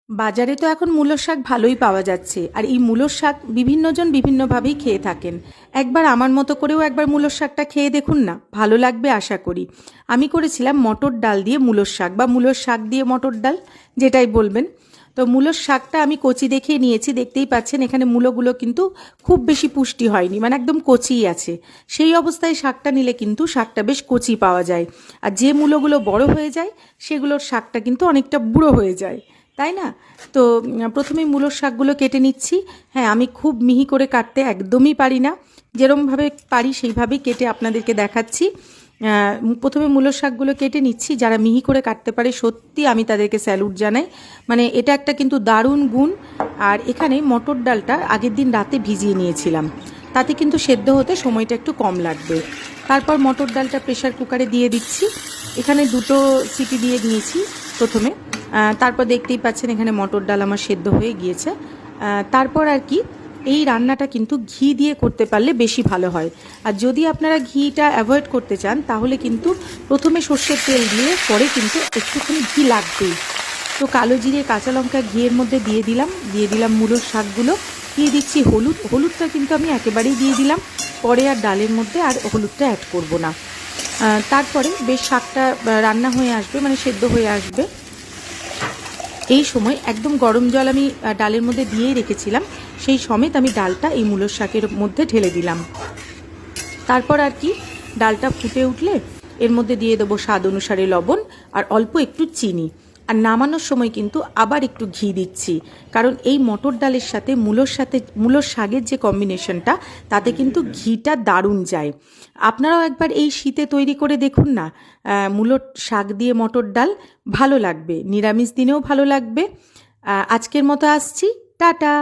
বাজারে তো এখন মূলোর শাক ভালোই পাওয়া যাচ্ছে, আর এই মূলোর শাক বিভিন্নজন বিভিন্নভাবেই খেয়ে থাকেন। একবার আমার মতো করেও একবার মূলোর শাকটা খেয়ে দেখুন না, ভালো লাগবে আশা করি। আমি করেছিলাম মটর ডাল দিয়ে মূলোর শাক, বা মূলোর শাক দিয়ে মটর ডাল, যেটাই বলবেন। তো মূলোর শাকটা আমি কচি দেখে নিয়েছি, দেখতেই পাচ্ছেন এখানে মূলোগুলো কিন্তু খুব বেশি পুষ্টি হয়নি, মানে একদম কচিই আছে। সেই অবস্থায় শাকটা নিলে কিন্তু শাকটা বেশ কচি পাওয়া যায়, আর যে মূলোগুলো বড় হয়ে যায় সেগুলোর শাকটা কিন্তু অনেকটা বুড়ো হয়ে যায়, তাই না? তো প্রথমেই মূলোর শাকগুলো কেটে নিচ্ছি। হ্যাঁ, আমি খুব মিহি করে কাটতে একদমই পারি না, যেরমভাবে পারি সেইভাবেই কেটে আপনাদেরকে দেখাচ্ছি। প্রথমে মূলোর শাকগুলো কেটে নিচ্ছি। যারা মিহি করে কাটতে পারে সত্যি আমি তাদেরকে স্যালুট জানাই, মানে এটা একটা কিন্তু দারুণ গুণ। আর এখানে মটর ডালটা আগের দিন রাতে ভিজিয়ে নিয়েছিলাম, তাতে কিন্তু সেদ্ধ হতে সময়টা একটু কম লাগবে। তারপর মটর ডালটা প্রেশার কুকারে দিয়ে দিচ্ছি। এখানে 2টো সিটি দিয়ে নিয়েছি প্রথমে। তারপর দেখতেই পাচ্ছেন এখানে মটর ডাল আমার সেদ্ধ হয়ে গিয়েছে। তারপর আর কি, এই রান্নাটা কিন্তু ঘি দিয়ে করতে পারলে বেশি ভালো হয়। আর যদি আপনারা ঘিটা অ্যাভয়েড করতে চান তাহলে কিন্তু প্রথমে সর্ষের তেল দিয়ে পরে কিন্তু একটুখানি ঘি লাগবেই। তো কালো জিরে কাঁচা লঙ্কা ঘিয়ের মধ্যে দিয়ে দিলাম মূলোর শাকগুলো। দিয়ে দিচ্ছি হলুদটা কিন্তু আমি একেবারেই দিয়ে দিলাম, পরে আর ডালের মধ্যে আর হলুদটা অ্যাড করব না। তারপরে বেশ শাকটা রান্না হয়ে আসবে, মানে সেদ্ধ হয়ে আসবে। এই সময় একদম গরম জল আমি ডালের মধ্যে দিয়েই রেখেছিলাম, সেই সমেত আমি ডালটা এই মূলোর শাকের মধ্যে ঢেলে দিলাম। তারপর আর কি, ডালটা ফুটে উঠলে এর মধ্যে দিয়ে দেবো স্বাদ অনুসারে লবণ আর অল্প একটু চিনি। আর নামানোর সময় কিন্তু আবার একটু ঘি দিচ্ছি, কারণ এই মটর ডালের সাথে মূলোর শাকের যে কম্বিনেশনটা, তাতে কিন্তু ঘিটা দারুণ যায়। আপনারাও একবার এই শীতে তৈরি করে দেখুন না, মূলোর শাক দিয়ে মটর ডাল, ভালো লাগবে, নিরামিষ দিনেও ভালো লাগবে। আজকের মতো আসছি, টাটা।